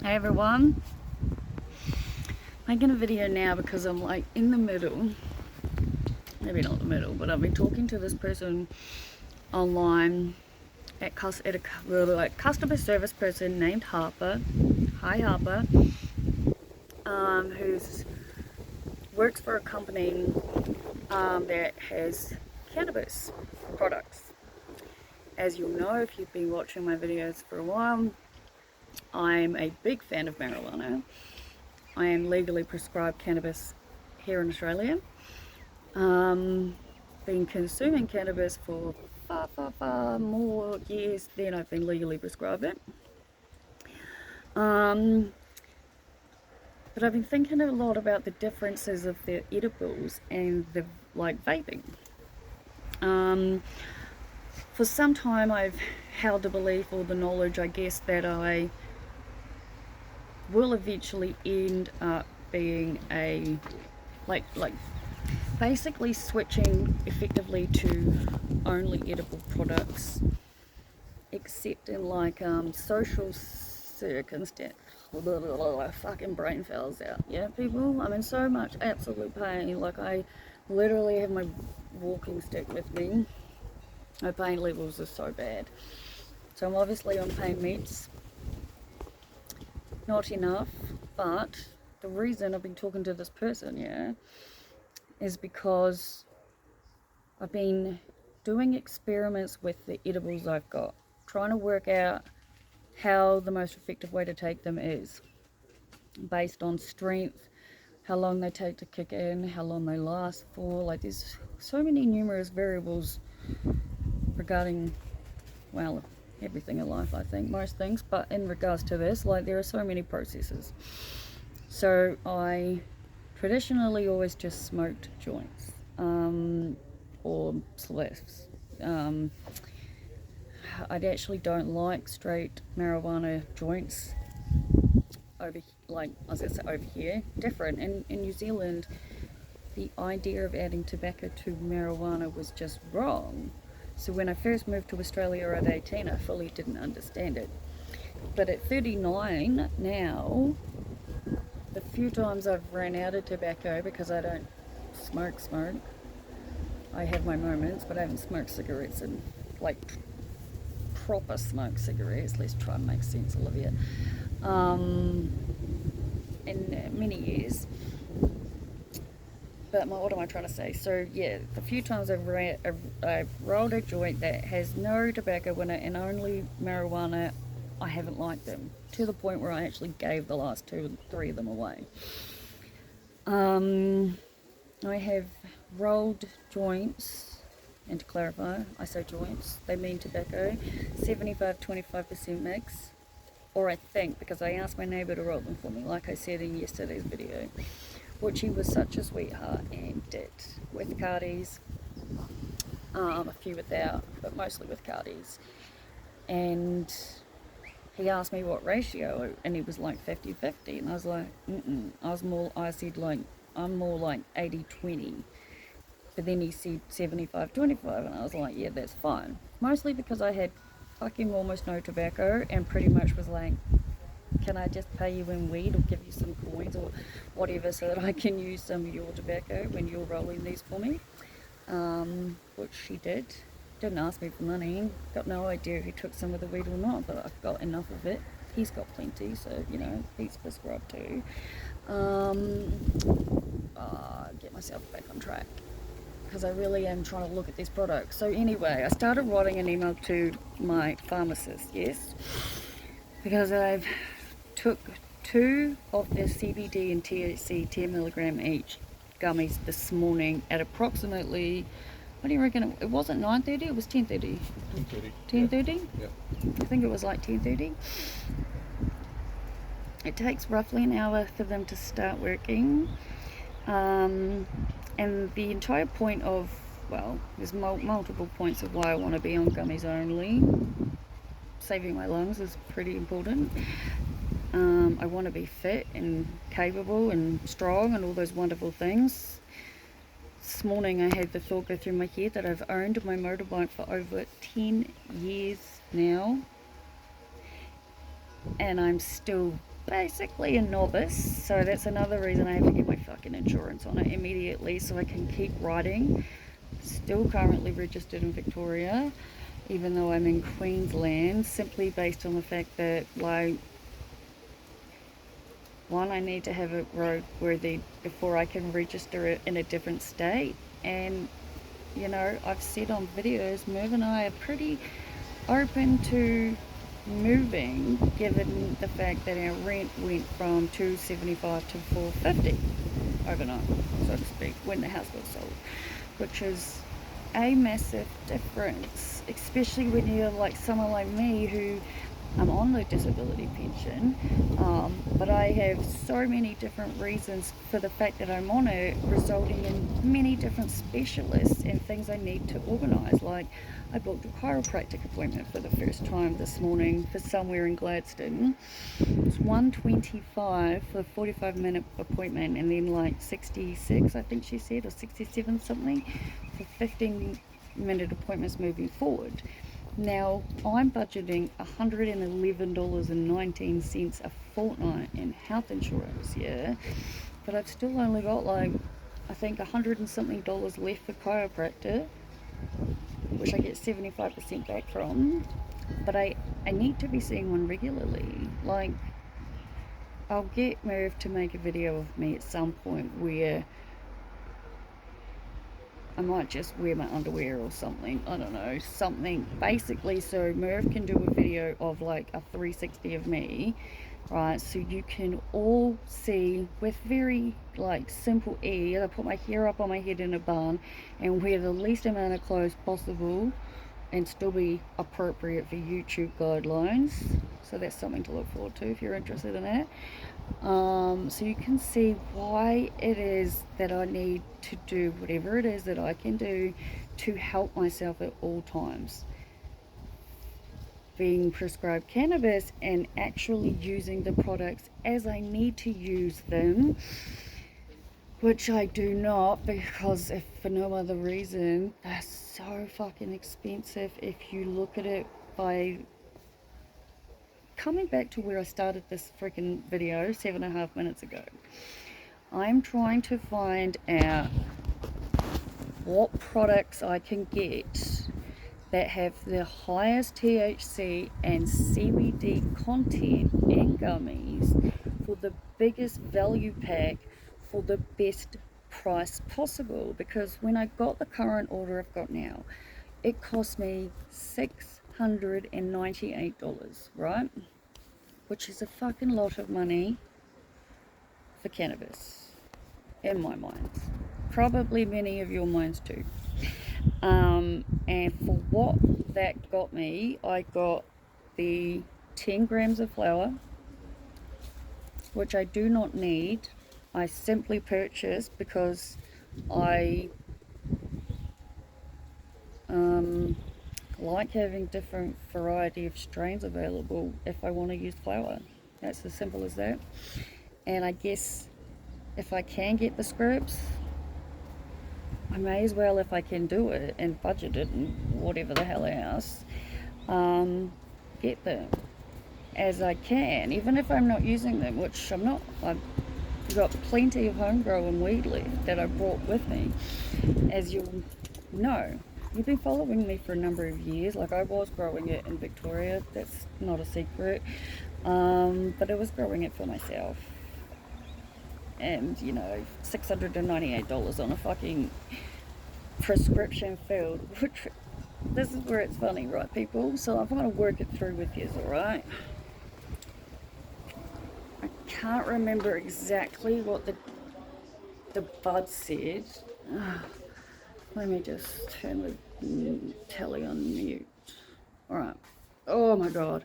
Hey everyone, making a video now because I'm like in the middle, maybe not the middle, but I've been talking to this person online at a customer service person named Harper. Hi Harper, who's works for a company that has cannabis products. As you'll know if you've been watching my videos for a while, I'm a big fan of marijuana. I am legally prescribed cannabis here in Australia. Been consuming cannabis for far more years than I've been legally prescribed it. But I've been thinking a lot about the differences of the edibles and the vaping. For some time I've held the belief or the knowledge, I guess, that I will eventually end up being a basically switching effectively to only edible products, except in social circumstance. Fucking brain fells out, yeah, people. I'm in so much absolute pain. Like, I literally have my walking stick with me. My pain levels are so bad. So I'm obviously on pain meds. Not enough, but the reason I've been talking to this person, yeah, is because I've been doing experiments with the edibles I've got, trying to work out how the most effective way to take them is, based on strength, how long they take to kick in, how long they last for. Like, there's so many numerous variables regarding, well, everything in life, I think, most things, but in regards to this, like, there are so many processes. So I traditionally always just smoked joints, or spliffs. I actually don't like straight marijuana joints over here. Different in New Zealand, the idea of adding tobacco to marijuana was just wrong. So when I first moved to Australia at 18, I fully didn't understand it. But at 39 now, the few times I've ran out of tobacco, because I don't smoke, I have my moments, but I haven't smoked cigarettes in, like, proper smoke cigarettes, let's try and make sense, Olivia, in many years. But what am I trying to say? So yeah, the few times I've rolled a joint that has no tobacco in it and only marijuana, I haven't liked them, to the point where I actually gave the last 3 of them away. I have rolled joints, and to clarify, I say joints, they mean tobacco, 75-25% mix, or I think, because I asked my neighbour to roll them for me, like I said in yesterday's video, which he was such a sweetheart and did, with cardies, a few without, but mostly with cardies. And he asked me what ratio, and he was like 50-50, and I was like, I said, like, I'm more like 80-20. But then he said 75-25, and I was like, yeah, that's fine. Mostly because I had fucking almost no tobacco, and pretty much was like, can I just pay you in weed or give you some coins or whatever, so that I can use some of your tobacco when you're rolling these for me? Which she did. Didn't ask me for money. Got no idea if he took some of the weed or not, but I've got enough of it. He's got plenty, so, you know, he's prescribed too. Get myself back on track, because I really am trying to look at these products. So anyway, I started writing an email to my pharmacist, yes, because I've took 2 of the CBD and THC 10 milligram each gummies this morning at approximately, what do you reckon? It wasn't 9:30, it was 10:30. 10:30? Yeah. I think it was like 10:30. It takes roughly an hour for them to start working. And the entire point of, well, there's multiple points of why I want to be on gummies only. Saving my lungs is pretty important. I want to be fit and capable and strong and all those wonderful things. This morning I had the thought go through my head that I've owned my motorbike for over 10 years now, and I'm still basically a novice, so that's another reason I have to get my fucking insurance on it immediately so I can keep riding. Still currently registered in Victoria, even though I'm in Queensland, simply based on the fact that, like, one, I need to have it roadworthy before I can register it in a different state. And, you know, I've said on videos, Merv and I are pretty open to moving, given the fact that our rent went from $275 to $450 overnight, so to speak, when the house got sold, which is a massive difference, especially when you're like someone like me who I'm on the disability pension, but I have so many different reasons for the fact that I'm on it, resulting in many different specialists and things I need to organise. Like, I booked a chiropractic appointment for the first time this morning for somewhere in Gladstone. It's $125 for a 45-minute appointment, and then like 66, I think she said, or 67 something for 15-minute appointments moving forward. Now, I'm budgeting $111.19 a fortnight in health insurance, yeah, but I've still only got like, I think $100 and something left for chiropractor, which I get 75% back from, but I need to be seeing one regularly. Like, I'll get Merv to make a video of me at some point where I might just wear my underwear or something, I don't know, something basically so Merv can do a video of like a 360 of me, right, so you can all see with very like simple ease. I put my hair up on my head in a bun and wear the least amount of clothes possible and still be appropriate for YouTube guidelines, so that's something to look forward to if you're interested in that. So you can see why it is that I need to do whatever it is that I can do to help myself at all times. Being prescribed cannabis and actually using the products as I need to use them, which I do not, because if for no other reason, they're so fucking expensive if you look at it by... Coming back to where I started this freaking video 7.5 minutes ago, I'm trying to find out what products I can get that have the highest THC and CBD content in gummies for the biggest value pack for the best price possible. Because when I got the current order I've got now, it cost me $698, right? Which is a fucking lot of money for cannabis, in my mind. Probably many of your minds too. And for what that got me, I got the 10 grams of flour, which I do not need. I simply purchased because I like having different variety of strains available if I want to use flour. That's as simple as that. And I guess if I can get the scripts, I may as well, if I can do it and budget it and whatever the hell else, get them as I can, even if I'm not using them, which I'm not. I've got plenty of homegrown weed left that I brought with me. As you'll know, you've been following me for a number of years. Like, I was growing it in Victoria, that's not a secret, but I was growing it for myself. And, you know, $698 on a fucking prescription filled, which, this is where it's funny, right, people? So I'm going to work it through with you, alright? I can't remember exactly what the bud said. Let me just turn the telly on mute. Alright. Oh my god,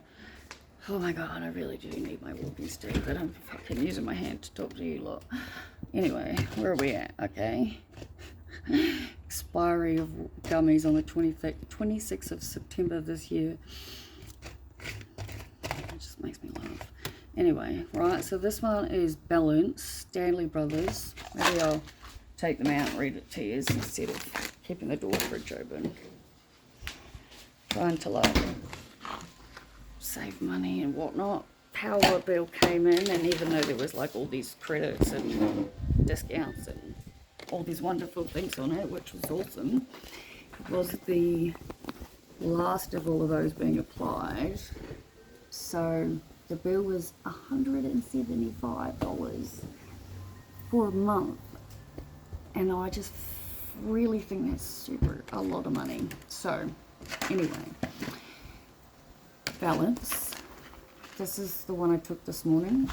I really do need my walking stick, but I'm fucking using my hand to talk to you lot. Anyway, where are we at? Okay. Expiry of gummies on the 26th of September this year. It just makes me laugh. Anyway, right, so this one is Balance, Stanley Brothers. Maybe I'll take them out and read it to you instead of keeping the door fridge open. Trying to like save money and whatnot. how a bill came in, and even though there was like all these credits and discounts and all these wonderful things on it, which was awesome, it was the last of all of those being applied. So the bill was $175 for a month, and I just really think that's a lot of money. So anyway, balance. This is the one I took this morning.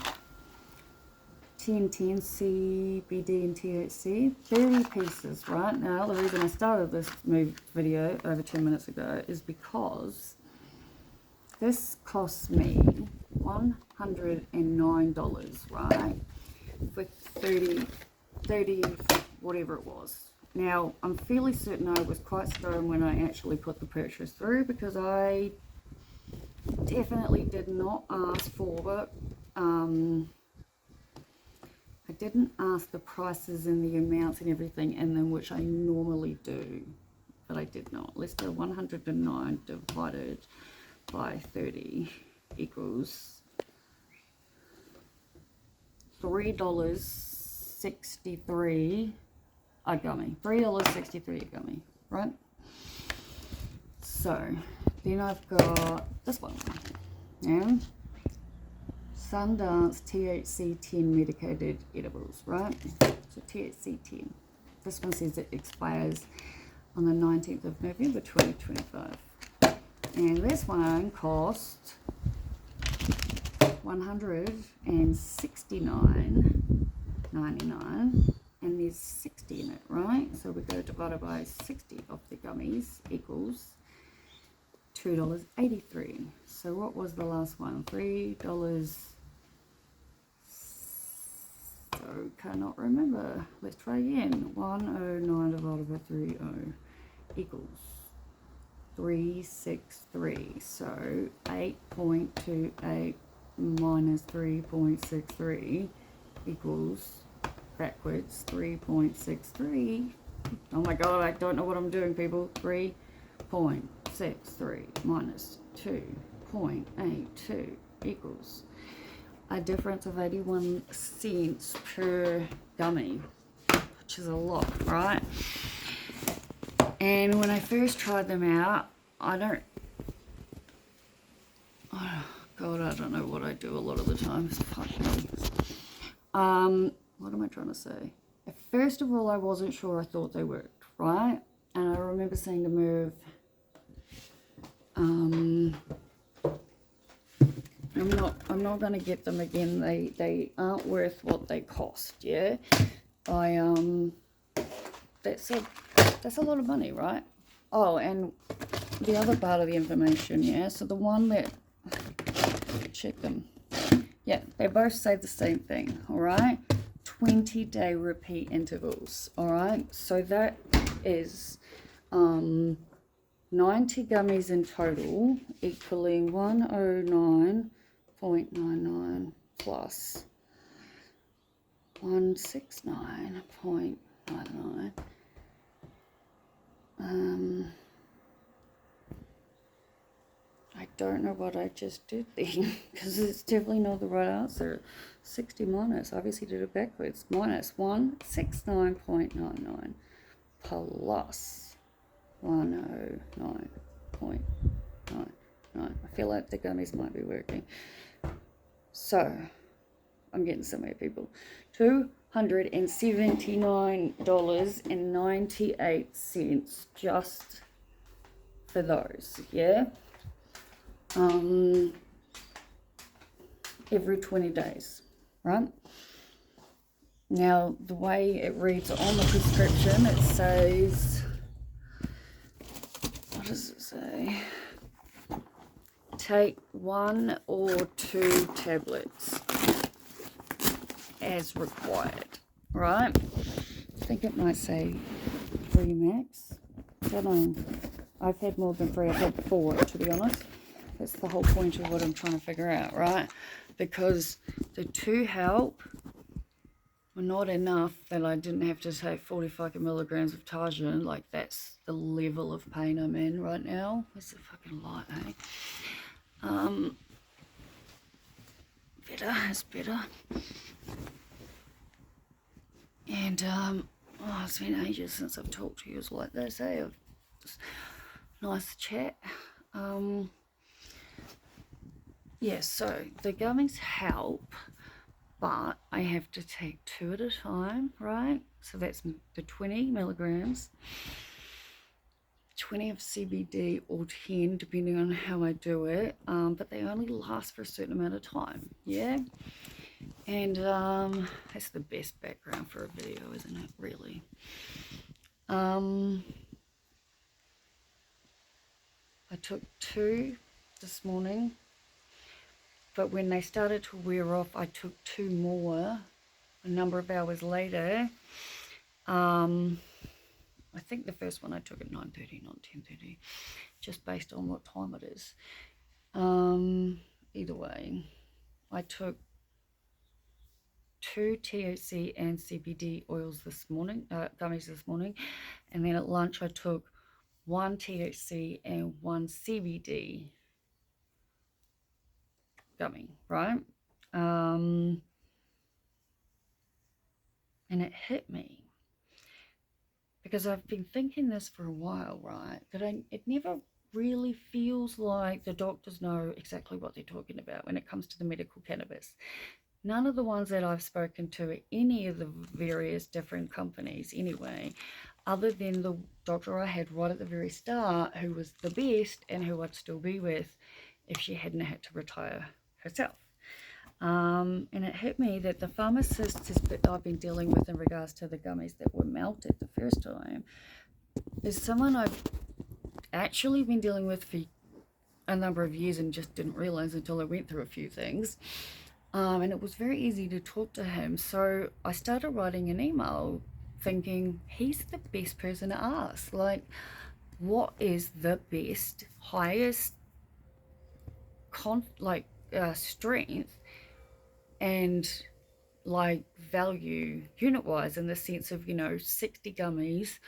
THC and CBD and THC, 30 pieces, right? Now, the reason I started this video over 10 minutes ago is because this cost me $109, right? For 30, whatever it was. Now, I'm fairly certain I was quite stone when I actually put the purchase through, because I definitely did not ask for it. I didn't ask the prices and the amounts and everything in them, which I normally do, but I did not. Let's go 109 divided by 30 equals $3.63 a gummy. $3.63 a gummy, right? So then I've got this one, yeah. Sundance THC 10 medicated edibles, right? So THC 10. This one says it expires on the 19th of November 2025. And this one cost $169.99, and there's 60 in it, right? So we go divided by 60 of the gummies equals $2.83. So what was the last one? $3. So cannot remember. Let's try again. 109 divided by 30 equals 363. So 8.28 minus 3.63 equals backwards 3.63. Oh my god, I don't know what I'm doing, people. 3.63 minus 2.82 equals a difference of 81 cents per gummy, which is a lot, right? And when I first tried them out, oh god, I don't know what I do a lot of the times. Fuck me. What am I trying to say? First of all, I wasn't sure. I thought they worked, right? And I remember saying to Merv, I'm not gonna get them again. They aren't worth what they cost. Yeah, that's a lot of money, right? Oh, and the other part of the information, yeah. So the one that, check them. Yeah, they both say the same thing. All right, 20-day repeat intervals. All right, so that is 90 gummies in total, equaling 109.99 plus 169.99. I don't know what I just did then, because it's definitely not the right answer. 60 minus, obviously did it backwards, minus 169.99 plus 109.99. I feel like the gummies might be working. So, I'm getting somewhere, people. $279.98 just for those, yeah? Every 20 days, right? Now, the way it reads on the prescription, it says, what does it say? Take 1 or 2 tablets as required, right? I think it might say 3 max. I don't know. I've had more than 3. I've had 4, to be honest. That's the whole point of what I'm trying to figure out, right? Because the 2 help were not enough that I didn't have to take 40 fucking milligrams of Tajan. Like, that's the level of pain I'm in right now. Where's the fucking light, eh? it's better. And, it's been ages since I've talked to you like this, eh? Nice chat. Yeah, so the gummies help, but I have to take 2 at a time, right? So that's the 20 milligrams, 20 of CBD or 10, depending on how I do it, but they only last for a certain amount of time, yeah? And that's the best background for a video, isn't it, really? I took 2 this morning, but when they started to wear off, I took 2 more a number of hours later. I think the first one I took at 9:30, not 10:30, just based on what time it is. Either way, I took 2 THC and CBD oils this morning, gummies this morning, and then at lunch I took 1 THC and 1 CBD gummy, right? And it hit me because I've been thinking this for a while, right? That it never really feels like the doctors know exactly what they're talking about when it comes to the medical cannabis. None of the ones that I've spoken to at any of the various different companies anyway, other than the doctor I had right at the very start, who was the best and who I'd still be with if she hadn't had to retire herself. And it hit me that the pharmacist that I've been dealing with in regards to the gummies that were melted the first time is someone I've actually been dealing with for a number of years and just didn't realize until I went through a few things. And it was very easy to talk to him. So I started writing an email thinking he's the best person to ask. Like, what is the best, highest strength and like value unit wise, in the sense of 60 gummies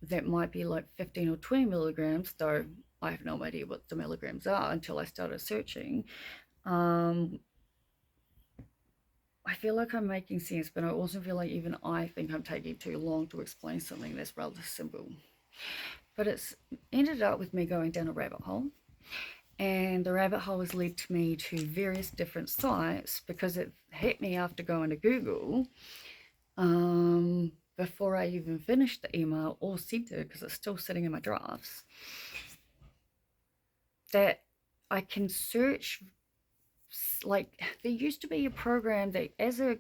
that might be like 15 or 20 milligrams, though I have no idea what the milligrams are until I started searching. I feel like I'm making sense, but I also feel like even I think I'm taking too long to explain something that's rather simple. But it's ended up with me going down a rabbit hole, and the rabbit hole has led to me to various different sites because it hit me after going to Google before I even finished the email or sent it, because it's still sitting in my drafts, that I can search. Like, there used to be a program that as a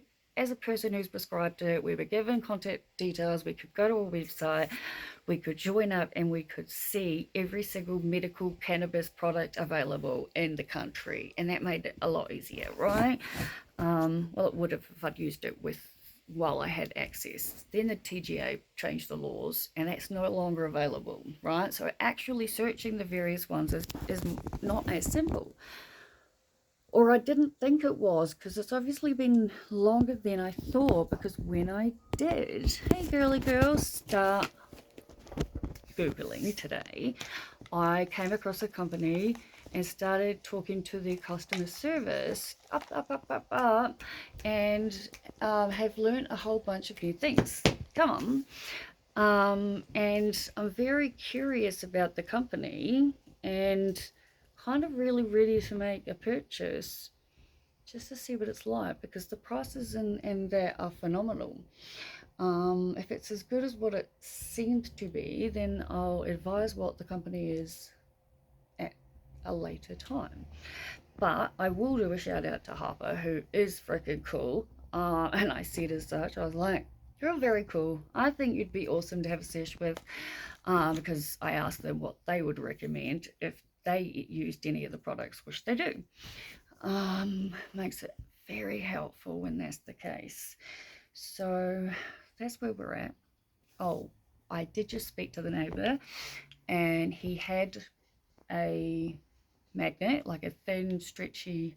person who's prescribed it, we were given contact details, we could go to a website, we could join up, and we could see every single medical cannabis product available in the country, and that made it a lot easier, right? Well, it would have if I'd used it while I had access. Then the TGA changed the laws, and that's no longer available, right? So actually searching the various ones is not as simple. Or I didn't think it was, because it's obviously been longer than I thought, because when I did, hey girly girls, start Googling today, I came across a company and started talking to their customer service, up, and have learned a whole bunch of new things. Come on. And I'm very curious about the company and kind of really ready to make a purchase just to see what it's like, because the prices in there are phenomenal. If it's as good as what it seemed to be, then I'll advise what the company is at a later time. But I will do a shout out to Harper, who is freaking cool. And I said as such, I was like, you're very cool. I think you'd be awesome to have a sesh with, because I asked them what they would recommend if they used any of the products, which they do. Makes it very helpful when that's the case. So that's where we're at. Oh, I did just speak to the neighbor, and he had a magnet, like a thin, stretchy,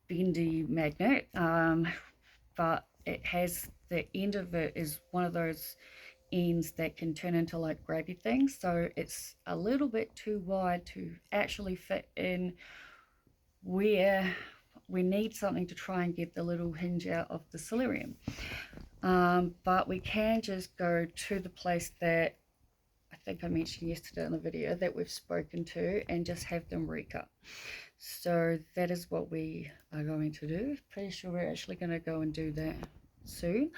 bendy magnet, but it has, the end of it is one of those ends that can turn into like grabby things, so it's a little bit too wide to actually fit in where we need something to try and get the little hinge out of the cilium. But we can just go to the place that I think I mentioned yesterday in the video that we've spoken to and just have them recut. So that is what we are going to do. Pretty sure we're actually going to go and do that soon.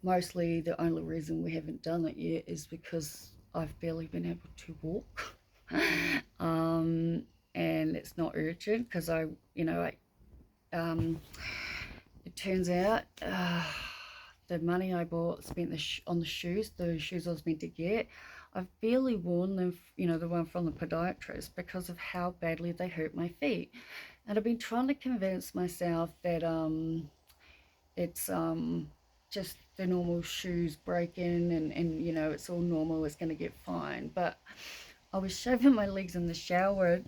Mostly the only reason we haven't done it yet is because I've barely been able to walk. And it's not urgent because it turns out the money I spent on the shoes I was meant to get, I've barely worn them, the one from the podiatrist, because of how badly they hurt my feet. And I've been trying to convince myself that it's just the normal shoes breaking and it's all normal, it's going to get fine. But I was shaving my legs in the shower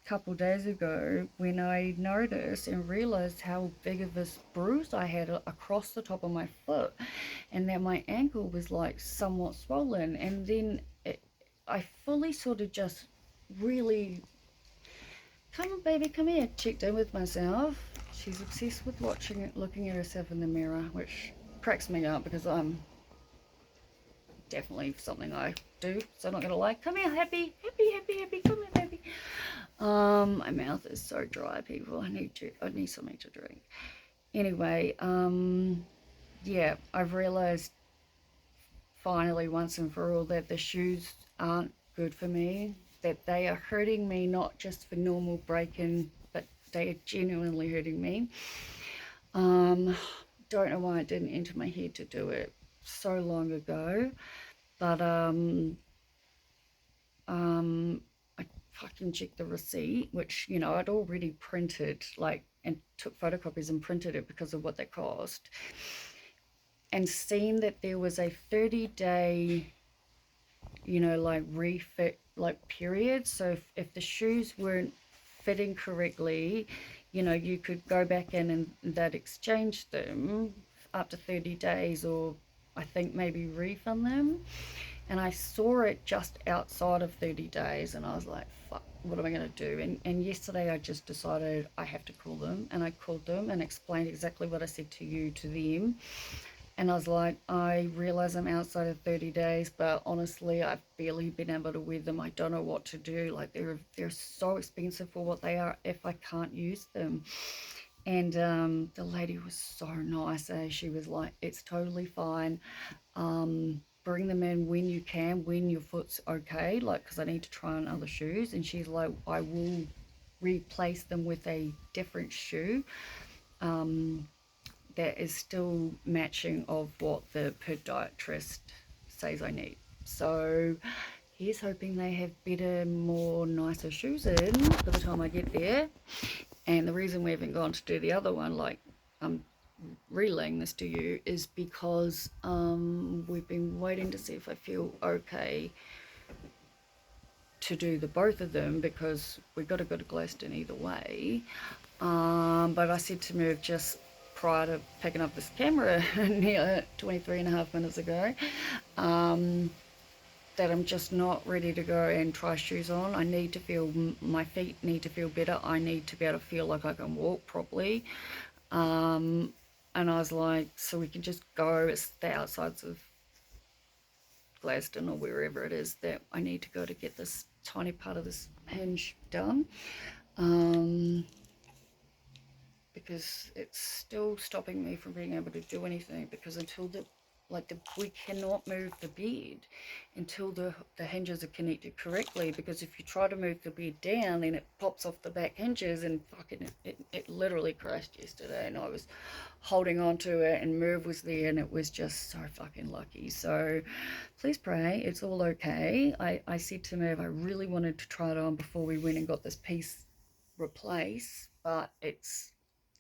couple days ago when I noticed and realized how big of this bruise I had across the top of my foot, and that my ankle was like somewhat swollen. And then I fully sort of just really, come on baby, come here, checked in with myself. She's obsessed with looking at herself in the mirror, which cracks me up because I'm definitely something I do, so I'm not gonna lie. Come here, happy, come here, baby. My mouth is so dry, people. I need something to drink. Anyway, yeah, I've realized finally once and for all that the shoes aren't good for me, that they are hurting me, not just for normal breaking, but they are genuinely hurting me. Don't know why it didn't enter my head to do it so long ago, but I fucking checked the receipt, which I'd already printed, and took photocopies and printed it because of what they cost, and seen that there was a 30-day refit period. So if the shoes weren't fitting correctly, you could go back in and they'd exchange them up to 30 days, or I think maybe refund them. And I saw it just outside of 30 days, and I was like, fuck, what am I going to do? And yesterday I just decided I have to call them, and I called them and explained exactly what I said to you to them. And I was like, I realize I'm outside of 30 days, but honestly, I've barely been able to wear them. I don't know what to do. Like, they're so expensive for what they are if I can't use them. And the lady was so nice. She was like, it's totally fine. Bring them in when you can, when your foot's okay, because I need to try on other shoes. And she's like, I will replace them with a different shoe that is still matching of what the podiatrist says I need. So here's hoping they have better, more nicer shoes in by the time I get there. And the reason we haven't gone to do the other one, I'm relaying this to you, is because we've been waiting to see if I feel okay to do the both of them, because we've got to go to Glaston either way. But I said to Merv just prior to picking up this camera near 23 and a half minutes ago, that I'm just not ready to go and try shoes on. I need to feel, my feet need to feel better. I need to be able to feel like I can walk properly. And I was like, so we can just go, it's the outsides of Glaston or wherever it is that I need to go to get this tiny part of this hinge done. Because it's still stopping me from being able to do anything, because until we cannot move the bed until the hinges are connected correctly, because if you try to move the bed down, then it pops off the back hinges, and fucking it literally crashed yesterday, and I was holding on to it, and Merv was there, and it was just so fucking lucky. So please pray it's all okay. I said to Merv I really wanted to try it on before we went and got this piece replaced, but it's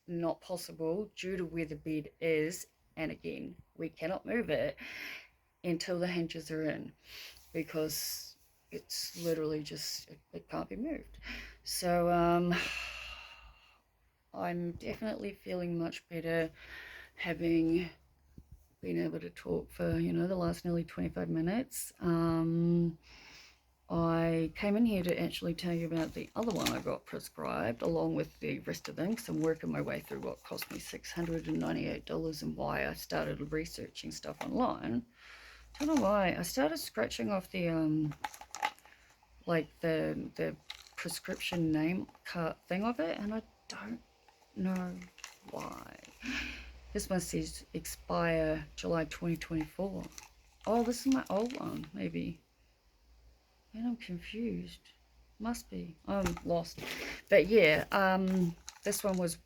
not possible due to where the bed is, and again, we cannot move it until the hinges are in, because it's literally just, it can't be moved. So I'm definitely feeling much better, having been able to talk for the last nearly 25 minutes. I came in here to actually tell you about the other one I got prescribed, along with the rest of them, because I'm working my way through what cost me $698 and why I started researching stuff online. I don't know why. I started scratching off the, like the prescription name card thing of it, and I don't know why. This one says expire July 2024. Oh, this is my old one, maybe. And I'm confused. Must be. I'm lost. But yeah, this one was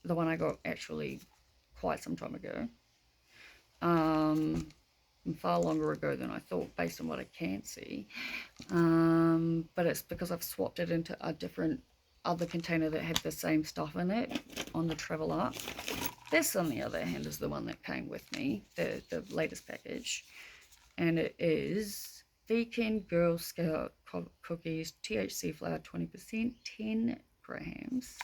the one I got actually quite some time ago. Far longer ago than I thought, based on what I can see. But it's because I've swapped it into a different other container that had the same stuff in it on the travel up. This, on the other hand, is the one that came with me, the latest package. And it is Vegan Girl Scout cookies, THC flour 20%, 10 grams.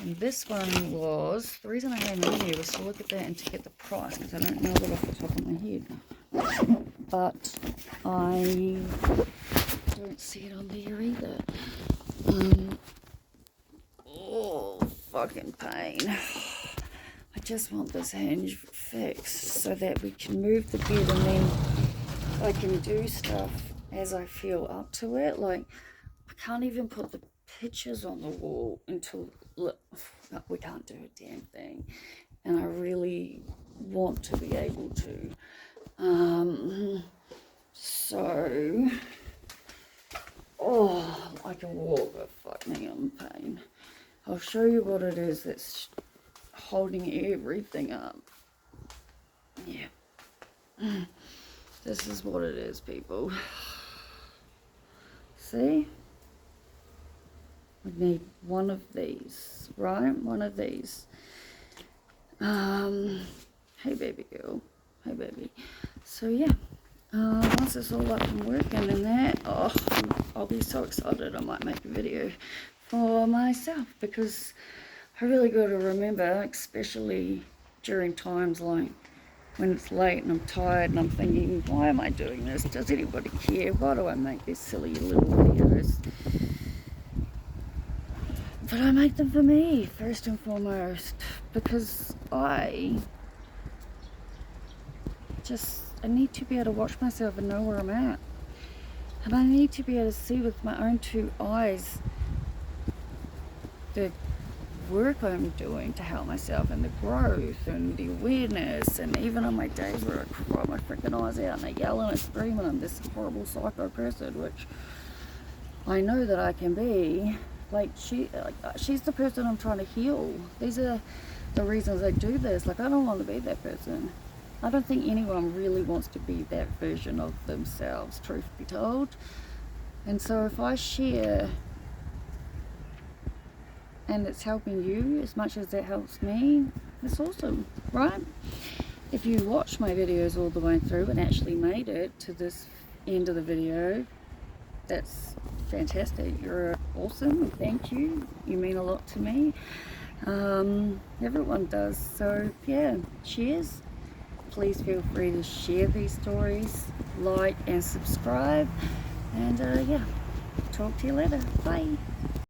And this one was, the reason I came in here was to look at that and to get the price, because I don't know it off the top of my head. But I don't see it on there either. Oh, fucking pain. I just want this hinge fixed so that we can move the bed and then I can do stuff as I feel up to it. Like, I can't even put the pictures on the wall until, look, we can't do a damn thing. And I really want to be able to. So, oh, I can walk, but fuck me, I'm in pain. I'll show you what it is that's holding everything up. Yeah. This is what it is, people. See? We need one of these, right? One of these. Hey, baby girl. Hey, baby. So, yeah. Once it's all up and working and that, oh, I'll be so excited I might make a video for myself, because I really got to remember, especially during times like when it's late and I'm tired and I'm thinking, why am I doing this? Does anybody care? Why do I make these silly little videos? But I make them for me, first and foremost, because I need to be able to watch myself and know where I'm at. And I need to be able to see with my own two eyes the work I'm doing to help myself, and the growth and the awareness. And even on my days where I cry my freaking eyes out and I yell and I scream and I'm this horrible psycho person, which I know that I can be, like she's the person I'm trying to heal. These are the reasons I do this. Like, I don't want to be that person. I don't think anyone really wants to be that version of themselves, truth be told. And so if I share and it's helping you as much as that helps me, it's awesome, right? If you watch my videos all the way through and actually made it to this end of the video, that's fantastic. You're awesome. Thank you. You mean a lot to me. Everyone does. So yeah, cheers. Please feel free to share these stories, like and subscribe, and yeah, talk to you later. Bye.